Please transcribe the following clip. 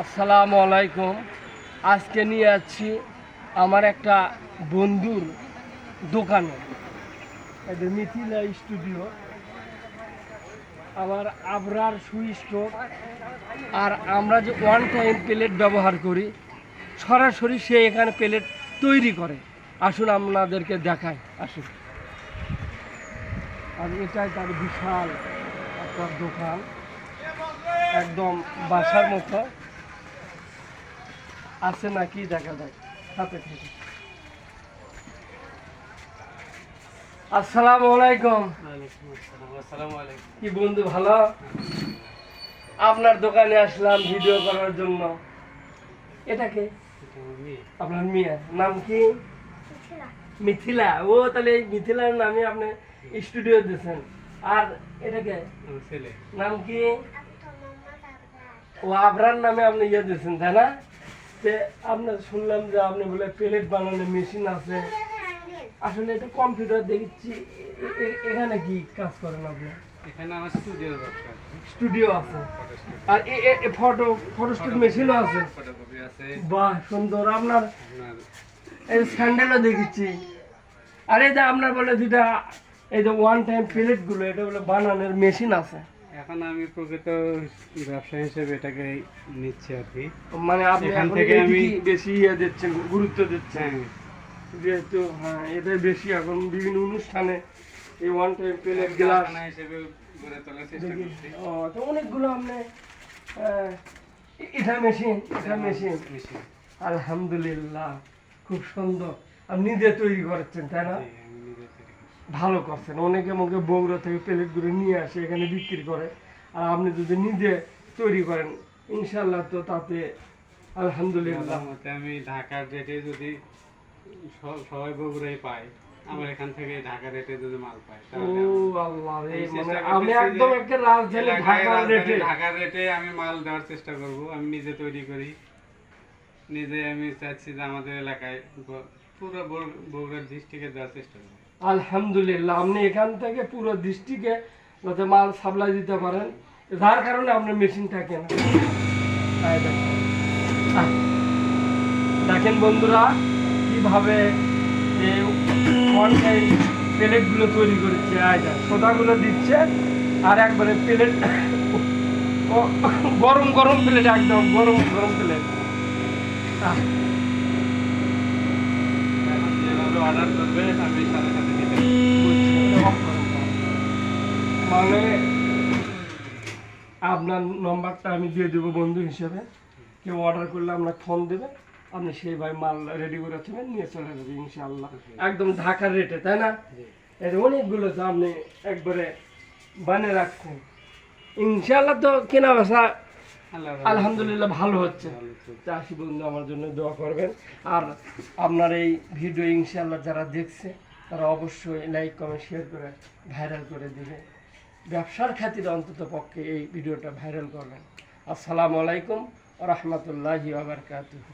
আসসালামু আলাইকুম। আজকে নিয়ে যাচ্ছি আমার একটা বন্ধুর দোকানে, এটা মিথিলা স্টুডিও, আমার আবরার সুই স্টোর। আর আমরা যে ওয়ান টাইম প্লেট ব্যবহার করি, সরাসরি সে এখানে প্লেট তৈরি করে। আসুন আপনাদেরকে দেখাই, আসুন। আর এটাই তার বিশাল একটা দোকান, একদম বাসার মতো আছে নাকি দেখা যায় সাথে থেকে। আসসালামু আলাইকুম। কি বন্ধু, ভালো? আপনার দোকানে আসলাম ভিডিও করার জন্য। এটাকে আপনার মেয়ে নাম কি? মিথিলা। ও তাহলে এই মিথিলার নামে আপনি স্টুডিও দিয়েছেন। আর এটাকে নাম কি? ও আবরার নামে আপনি ইয়ে দিয়েছেন, তাই না? আপনার শুনলাম যে আপনি বলে প্লেট বানানোর মেশিন আছে। আসলে এটা কম্পিউটার দেখছি। এখানে কি কাজ করেন আপনি? এখানে আমার স্টুডিও আছে, আর ফটো স্টুডিও মেশিনও আছে। ফটোকপি আছে। বাহ, সুন্দর। আপনার এই স্যান্ডেলও দেখেছি। আর এই যে আপনার বলে যেটা এই যে ওয়ান টাইম প্লেটগুলো, এটা বলে বানানোর মেশিন আছে। এখন আমি প্রকৃত ব্যবসা হিসেবে এটাকে নিচ্ছি আর কি। মানে আপনি এখান এখন থেকে আমি বেশি ইয়ে দিচ্ছেন, গুরুত্ব দিচ্ছেন। হ্যাঁ, যেহেতু এটাই বেশি এখন বিভিন্ন অনুষ্ঠানে এই ওয়ান টাইম প্লেট গ্লাস হিসেবে গড়ে তোলার চেষ্টা করছি। তো অনেকগুলো আপনি এটা মেশিন। আলহামদুলিল্লাহ, খুব সুন্দর। আপনি নিজে তৈরি করেছেন, তাই না? জি, আমি নিজে তৈরি করছি। ভালো করছেন। অনেকে মুখে বগুড়া থেকে প্লেটগুলো নিয়ে আসে, এখানে বিক্রি করে। আর আপনি যদি নিজে তৈরি করেন, ইনশাল্লাহ, তো তাতে আলহামদুলিল্লাহ। আল্লাহর মতে আমি ঢাকার রেটে যদি সবাই বগুড়াই পাই, আমার এখান থেকে ঢাকা রেটে যদি মাল পাই, ও তাহলে আল্লাহ রে, আমি মানে চেষ্টা আমি করতেছি একদম যে একটা রাজধানী ঢাকার রেটে আমি মাল দেওয়ার চেষ্টা করব। আমি নিজে তৈরি করি, নিজে আমি চাচ্ছি যে আমাদের এলাকায় পুরো বগুড়ার ডিস্ট্রিক্টে দেওয়ার চেষ্টা করব। আলহামদুলিল্লাহ, আপনি এখান থেকে পুরো ডিস্ট্রিক্টে যাতে মাল সাপ্লাই দিতে পারেন, যার কারণে আপনার মেশিনটা কেনা। তাই দেখেন বন্ধুরা, কিভাবে প্লেটগুলো তৈরি করেছে। সোদাগুলো দিচ্ছে, আর একবারে প্লেট গরম গরম প্লেট, একদম গরম গরম প্লেট। যেভাবে অর্ডার করবে আমি সাথে সাথে দিতে মানে আপনার নম্বরটা আমি দিয়ে দেবো বন্ধু হিসেবে। কেউ অর্ডার করলে আপনার ফোন দেবে, আপনি সেইভাবে মাল রেডি করে থাকবেন, নিয়ে চলে যাবে ইনশাআল্লাহ। একদম ঢাকার রেটে, তাই না? এর অনেকগুলো তো আপনি একবারে বানিয়ে রাখছেন। ইনশাআল্লাহ তো কেনা বেচা আলহামদুলিল্লাহ ভালো হচ্ছে। চাষি বন্ধু আমার জন্য দোয়া করবেন। আর আপনার এই ভিডিও ইনশাআল্লাহ যারা দেখছে, তারা অবশ্যই লাইক কমেন্ট শেয়ার করে ভাইরাল করে দেবে। ব্যবসার খাতিরে অন্তত পক্ষে এই ভিডিওটা ভাইরাল করবেন। আসসালামু আলাইকুম ওয়া রাহমাতুল্লাহি ওয়া বারাকাতুহু।